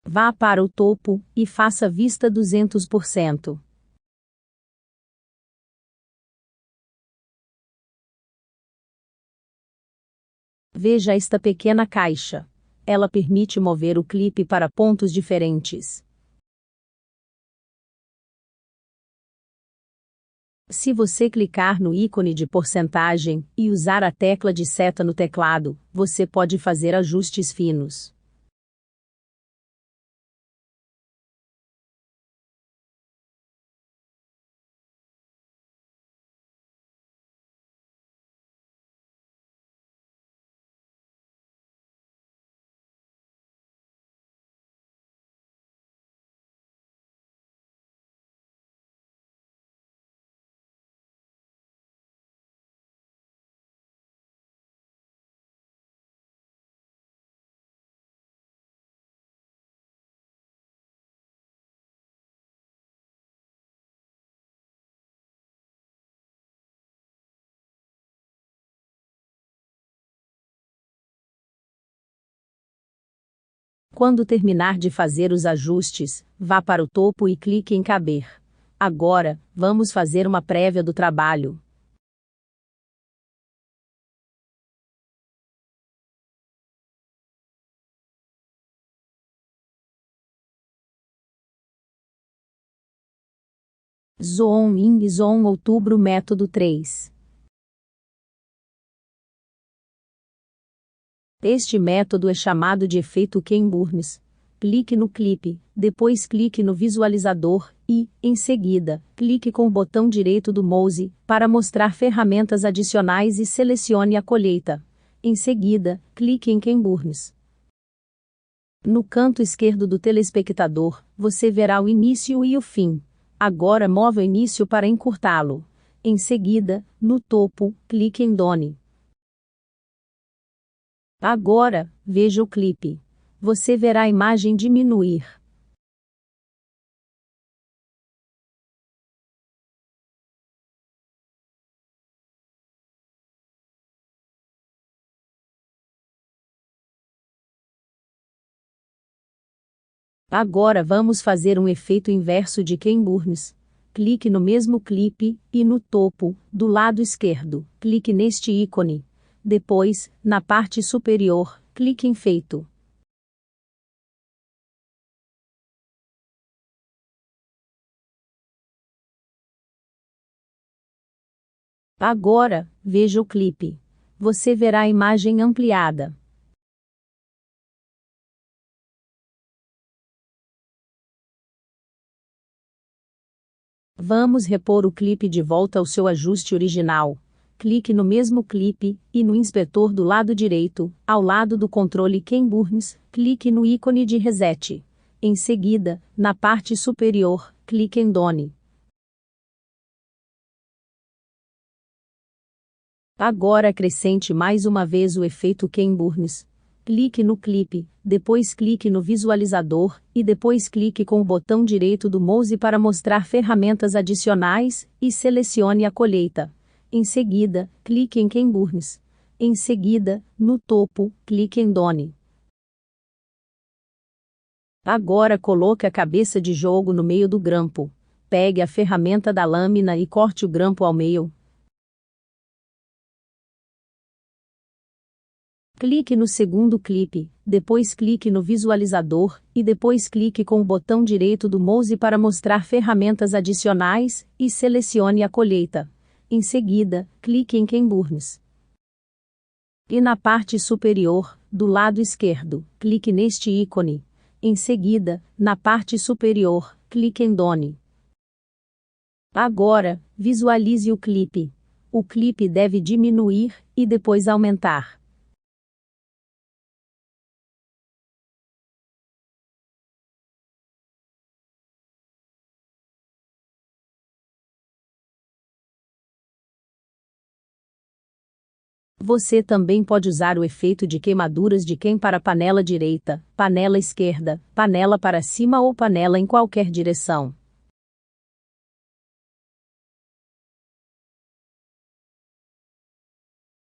Speaker 1: Vá para o topo, e faça vista 200%. Veja esta pequena caixa. Ela permite mover o clipe para pontos diferentes. Se você clicar no ícone de porcentagem e usar a tecla de seta no teclado, você pode fazer ajustes finos. Quando terminar de fazer os ajustes, vá para o topo e clique em Caber. Agora, vamos fazer uma prévia do trabalho. Zoom in Zoom Outubro Método 3. Este método é chamado de efeito Ken Burns. Clique no clipe, depois clique no visualizador, e, em seguida, clique com o botão direito do mouse, para mostrar ferramentas adicionais e selecione a colheita. Em seguida, clique em Ken Burns. No canto esquerdo do telespectador, você verá o início e o fim. Agora mova o início para encurtá-lo. Em seguida, no topo, clique em Done. Agora, veja o clipe. Você verá a imagem diminuir. Agora vamos fazer um efeito inverso de Ken Burns. Clique no mesmo clipe, e no topo, do lado esquerdo, clique neste ícone. Depois, na parte superior, clique em Feito. Agora, veja o clipe. Você verá a imagem ampliada. Vamos repor o clipe de volta ao seu ajuste original. Clique no mesmo clipe, e no inspetor do lado direito, ao lado do controle Ken Burns, clique no ícone de reset. Em seguida, na parte superior, clique em Done. Agora acrescente mais uma vez o efeito Ken Burns. clique no clipe, depois clique no visualizador, e depois clique com o botão direito do mouse para mostrar ferramentas adicionais, e selecione a colheita. Em seguida, clique em Ken Burns. Em seguida, no topo, clique em Done. Agora coloque a cabeça de jogo no meio do grampo. Pegue a ferramenta da lâmina e corte o grampo ao meio. Clique no segundo clipe, depois clique no visualizador, e depois clique com o botão direito do mouse para mostrar ferramentas adicionais, e selecione a colheita. Em seguida, clique em Ken Burns. E na parte superior, do lado esquerdo, clique neste ícone. Em seguida, na parte superior, clique em Done. Agora, visualize o clipe. O clipe deve diminuir, e depois aumentar. Você também pode usar o efeito de queimaduras de Ken para panela direita, panela esquerda, panela para cima ou panela em qualquer direção.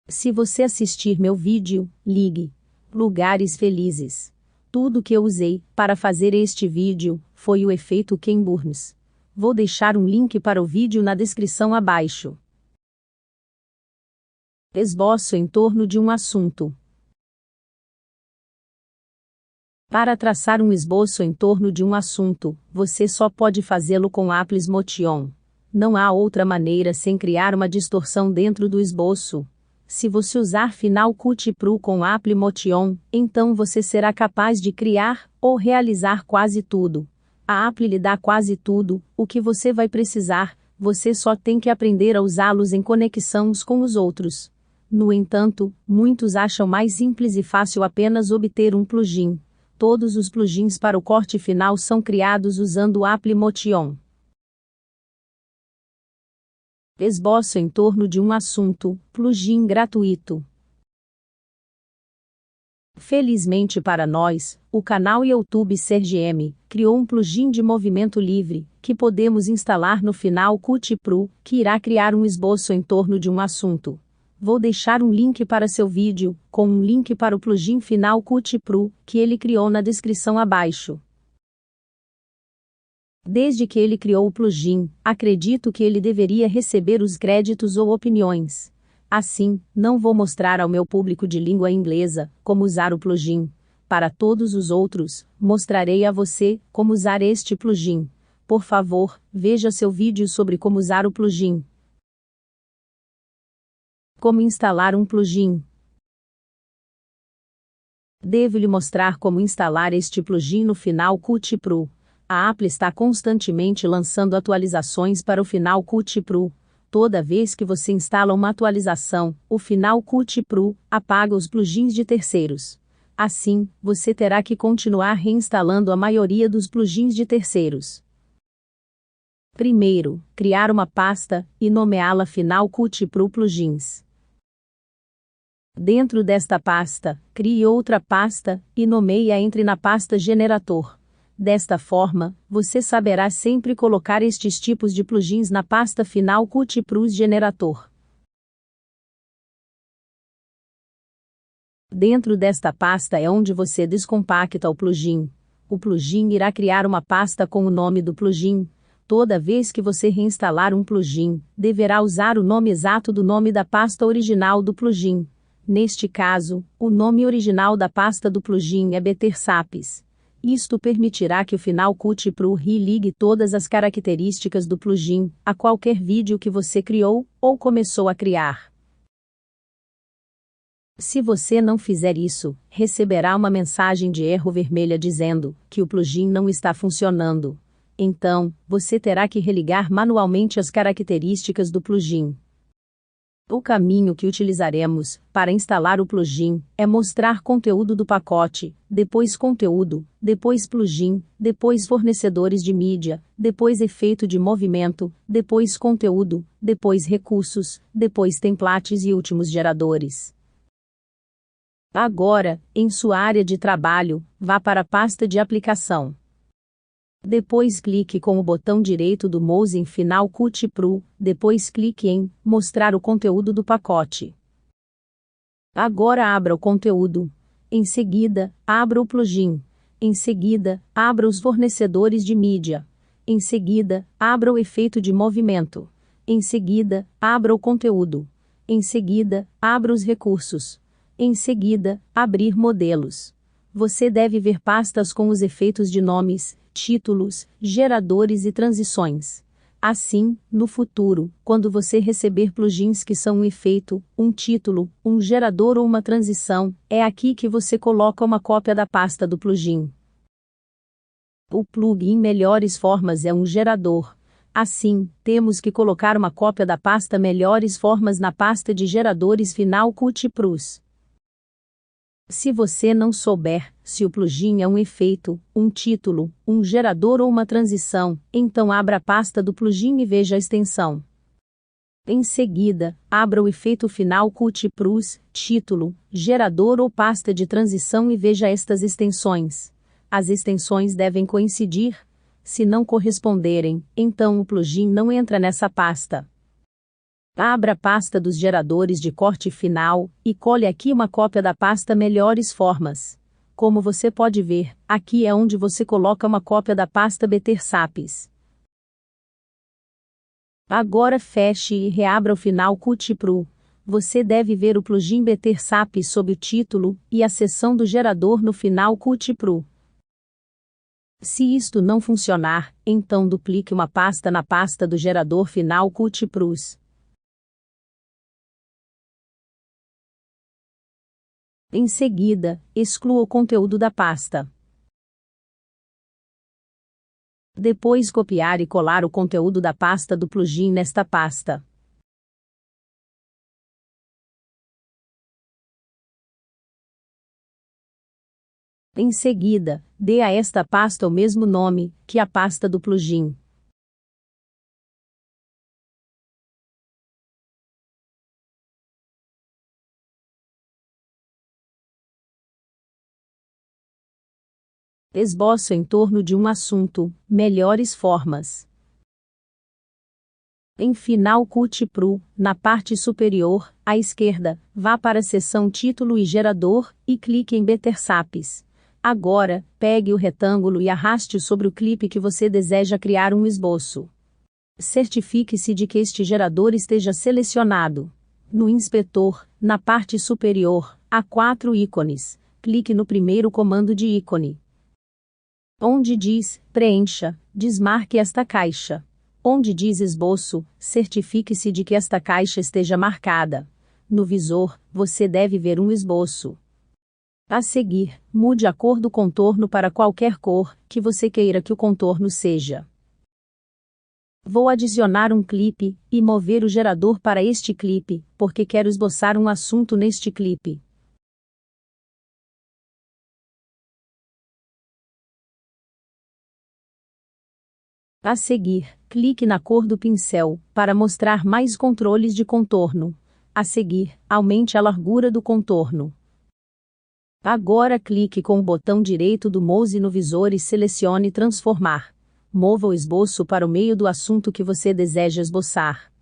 Speaker 1: Se você assistir meu vídeo, ligue. Lugares felizes. Tudo que eu usei para fazer este vídeo foi o efeito Ken Burns. Vou deixar um link para o vídeo na descrição abaixo. Esboço em torno de um assunto. Para traçar um esboço em torno de um assunto, você só pode fazê-lo com Apples Motion. Não há outra maneira sem criar uma distorção dentro do esboço. Se você usar Final Cut Pro com Apple Motion, então você será capaz de criar ou realizar quase tudo. A Apple lhe dá quase tudo, o que você vai precisar, você só tem que aprender a usá-los em conexão uns com os outros. No entanto, muitos acham mais simples e fácil apenas obter um plugin. Todos os plugins para o corte final são criados usando o Apple Motion. Esboço em torno de um assunto, plugin gratuito. Felizmente para nós, o canal YouTube SerGM criou um plugin de movimento livre, que podemos instalar no Final Cut Pro, que irá criar um esboço em torno de um assunto. Vou deixar um link para seu vídeo, com um link para o plugin Final Cut Pro, que ele criou na descrição abaixo. Desde que ele criou o plugin, acredito que ele deveria receber os créditos ou opiniões. Assim, não vou mostrar ao meu público de língua inglesa como usar o plugin. Para todos os outros, mostrarei a você como usar este plugin. Por favor, veja seu vídeo sobre como usar o plugin. Como instalar um plugin. Devo lhe mostrar como instalar este plugin no Final Cut Pro. A Apple está constantemente lançando atualizações para o Final Cut Pro. Toda vez que você instala uma atualização, o Final Cut Pro apaga os plugins de terceiros. Assim, você terá que continuar reinstalando a maioria dos plugins de terceiros. Primeiro, criar uma pasta e nomeá-la Final Cut Pro Plugins. Dentro desta pasta, crie outra pasta e nomeie-a entre na pasta Generator. Desta forma, você saberá sempre colocar estes tipos de plugins na pasta Final Cut Pro Generator. Dentro desta pasta é onde você descompacta o plugin. O plugin irá criar uma pasta com o nome do plugin. Toda vez que você reinstalar um plugin, deverá usar o nome exato do nome da pasta original do plugin. Neste caso, o nome original da pasta do plugin é Better Saps. Isto permitirá que o Final Cut Pro religue todas as características do plugin a qualquer vídeo que você criou ou começou a criar. Se você não fizer isso, receberá uma mensagem de erro vermelha dizendo que o plugin não está funcionando. Então, você terá que religar manualmente as características do plugin. O caminho que utilizaremos para instalar o plugin é mostrar conteúdo do pacote, depois conteúdo, depois plugin, depois fornecedores de mídia, depois efeito de movimento, depois conteúdo, depois recursos, depois templates e últimos geradores. Agora, em sua área de trabalho, vá para a pasta de aplicação. Depois clique com o botão direito do mouse em Final Cut Pro, depois clique em Mostrar o conteúdo do pacote. Agora abra o conteúdo. Em seguida, abra o plugin. Em seguida, abra os fornecedores de mídia. Em seguida, abra o efeito de movimento. Em seguida, abra o conteúdo. Em seguida, abra os recursos. Em seguida, abrir modelos. Você deve ver pastas com os efeitos de nomes, títulos, geradores e transições. Assim, no futuro, quando você receber plugins que são um efeito, um título, um gerador ou uma transição, é aqui que você coloca uma cópia da pasta do plugin. O plugin Melhores Formas é um gerador. Assim, temos que colocar uma cópia da pasta Melhores Formas na pasta de geradores Final Cut Pro. Se você não souber se o plugin é um efeito, um título, um gerador ou uma transição, então abra a pasta do plugin e veja a extensão. Em seguida, abra o efeito Final Cut Pro, título, gerador ou pasta de transição e veja estas extensões. As extensões devem coincidir. Se não corresponderem, então o plugin não entra nessa pasta. Abra a pasta dos geradores de corte final, e cole aqui uma cópia da pasta Melhores Formas. Como você pode ver, aqui é onde você coloca uma cópia da pasta Bettersaps. Agora feche e reabra o Final Cut Pro. Você deve ver o plugin Bettersaps sob o título, e a seção do gerador no Final Cut Pro. Se isto não funcionar, então duplique uma pasta na pasta do gerador Final Cut Pro. Em seguida, exclua o conteúdo da pasta. Depois copiar e colar o conteúdo da pasta do plugin nesta pasta. Em seguida, dê a esta pasta o mesmo nome que a pasta do plugin. Esboço em torno de um assunto, Melhores Formas. Em Final Cut Pro, na parte superior, à esquerda, vá para a seção Título e Gerador, e clique em Bettersaps. Agora, pegue o retângulo e arraste-o sobre o clipe que você deseja criar um esboço. Certifique-se de que este gerador esteja selecionado. No inspetor, na parte superior, há 4 ícones. Clique no primeiro comando de ícone. Onde diz Preencha, desmarque esta caixa. Onde diz Esboço, certifique-se de que esta caixa esteja marcada. No visor, você deve ver um esboço. A seguir, mude a cor do contorno para qualquer cor que você queira que o contorno seja. Vou adicionar um clipe e mover o gerador para este clipe, porque quero esboçar um assunto neste clipe. A seguir, clique na cor do pincel, para mostrar mais controles de contorno. A seguir, aumente a largura do contorno. Agora clique com o botão direito do mouse no visor e selecione Transformar. Mova o esboço para o meio do assunto que você deseja esboçar.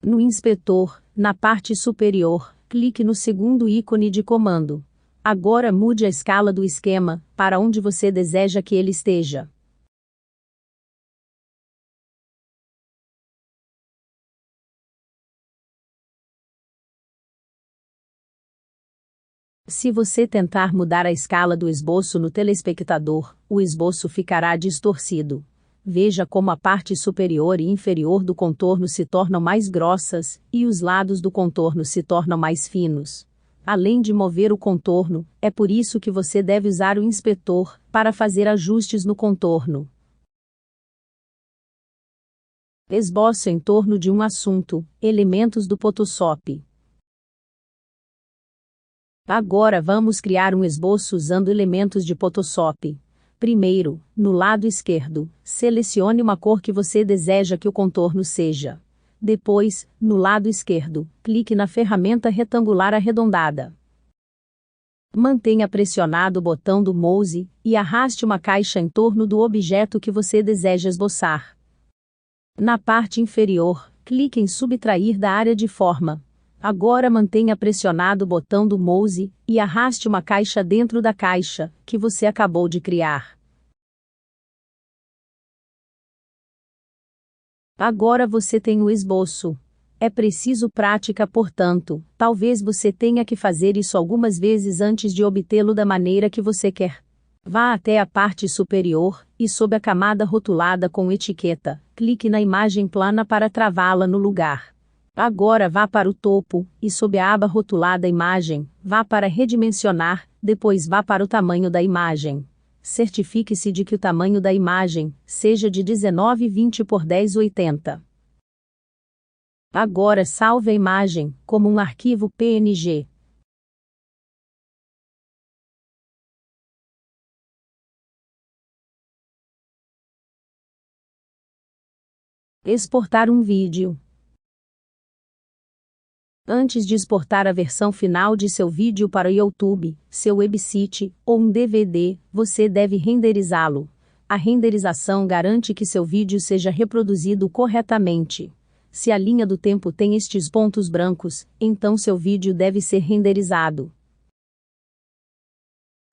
Speaker 1: No inspetor, na parte superior, clique no segundo ícone de comando. Agora mude a escala do esquema, para onde você deseja que ele esteja. Se você tentar mudar a escala do esboço no telespectador, o esboço ficará distorcido. Veja como a parte superior e inferior do contorno se tornam mais grossas, e os lados do contorno se tornam mais finos. Além de mover o contorno, é por isso que você deve usar o inspetor, para fazer ajustes no contorno. Esboço em torno de um assunto, elementos do Photoshop. Agora vamos criar um esboço usando elementos de Photoshop. Primeiro, no lado esquerdo, selecione uma cor que você deseja que o contorno seja. Depois, no lado esquerdo, clique na ferramenta retangular arredondada. Mantenha pressionado o botão do mouse e arraste uma caixa em torno do objeto que você deseja esboçar. Na parte inferior, clique em subtrair da área de forma. Agora mantenha pressionado o botão do mouse e arraste uma caixa dentro da caixa que você acabou de criar. Agora você tem o esboço. É preciso prática, portanto, talvez você tenha que fazer isso algumas vezes antes de obtê-lo da maneira que você quer. Vá até a parte superior, e sob a camada rotulada com etiqueta, clique na imagem plana para travá-la no lugar. Agora vá para o topo, e sob a aba rotulada Imagem, vá para Redimensionar, depois vá para o tamanho da imagem. Certifique-se de que o tamanho da imagem seja de 1920 por 1080. Agora salve a imagem, como um arquivo PNG. Exportar um vídeo. Antes de exportar a versão final de seu vídeo para o YouTube, seu website, ou um DVD, você deve renderizá-lo. A renderização garante que seu vídeo seja reproduzido corretamente. Se a linha do tempo tem estes pontos brancos, então seu vídeo deve ser renderizado.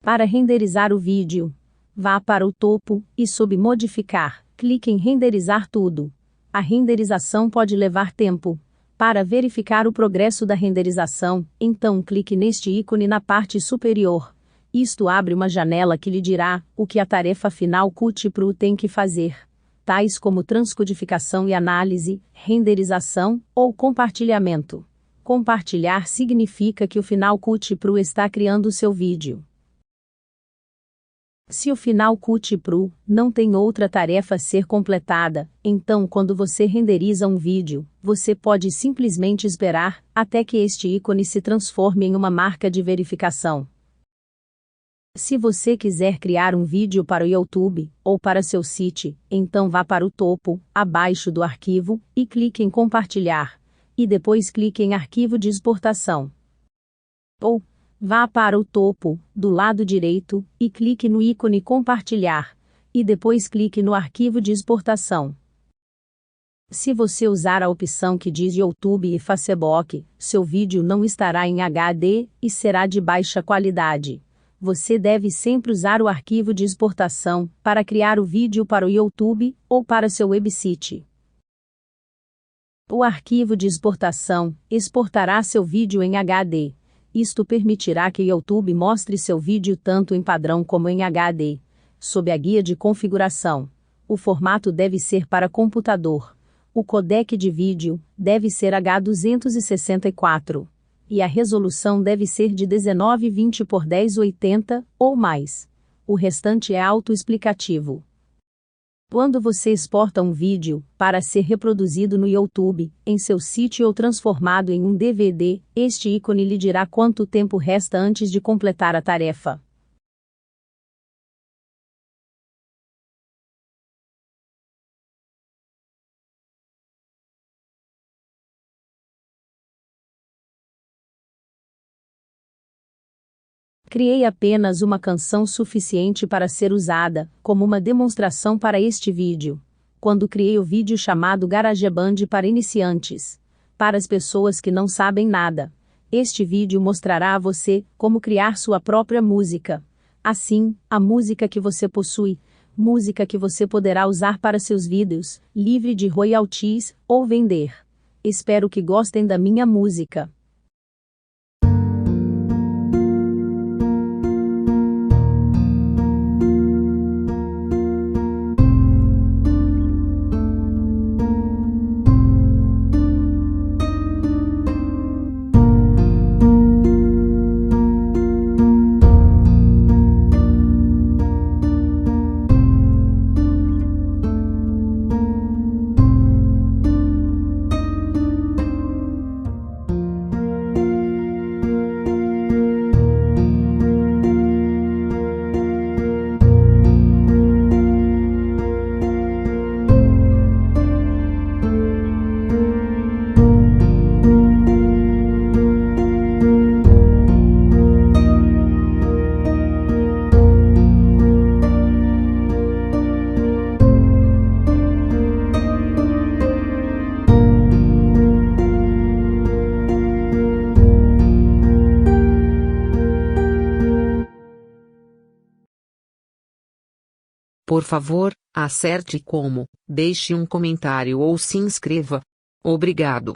Speaker 1: Para renderizar o vídeo, vá para o topo, e sob Modificar, clique em Renderizar tudo. A renderização pode levar tempo. Para verificar o progresso da renderização, então clique neste ícone na parte superior. Isto abre uma janela que lhe dirá o que a tarefa final Qt Pro tem que fazer, tais como transcodificação e análise, renderização ou compartilhamento. Compartilhar significa que o final Qt Pro está criando seu vídeo. Se o final Qt Pro não tem outra tarefa a ser completada, então quando você renderiza um vídeo, você pode simplesmente esperar até que este ícone se transforme em uma marca de verificação. Se você quiser criar um vídeo para o YouTube ou para seu site, então vá para o topo, abaixo do arquivo, e clique em Compartilhar, e depois clique em Arquivo de exportação. Ou vá para o topo, do lado direito, e clique no ícone Compartilhar, e depois clique no arquivo de exportação. Se você usar a opção que diz YouTube e Facebook, seu vídeo não estará em HD e será de baixa qualidade. Você deve sempre usar o arquivo de exportação para criar o vídeo para o YouTube ou para seu website. O arquivo de exportação exportará seu vídeo em HD. Isto permitirá que o YouTube mostre seu vídeo tanto em padrão como em HD. Sob a guia de configuração, o formato deve ser para computador. O codec de vídeo deve ser H264. E a resolução deve ser de 1920 por 1080 ou mais. O restante é autoexplicativo. Quando você exporta um vídeo para ser reproduzido no YouTube, em seu sítio ou transformado em um DVD, este ícone lhe dirá quanto tempo resta antes de completar a tarefa. Criei apenas uma canção suficiente para ser usada como uma demonstração para este vídeo. Quando criei o vídeo chamado GarageBand para iniciantes. Para as pessoas que não sabem nada, este vídeo mostrará a você como criar sua própria música. Assim, a música que você possui, música que você poderá usar para seus vídeos, livre de royalties, ou vender. Espero que gostem da minha música.
Speaker 2: Por favor, acerte como, deixe um comentário ou se inscreva. Obrigado.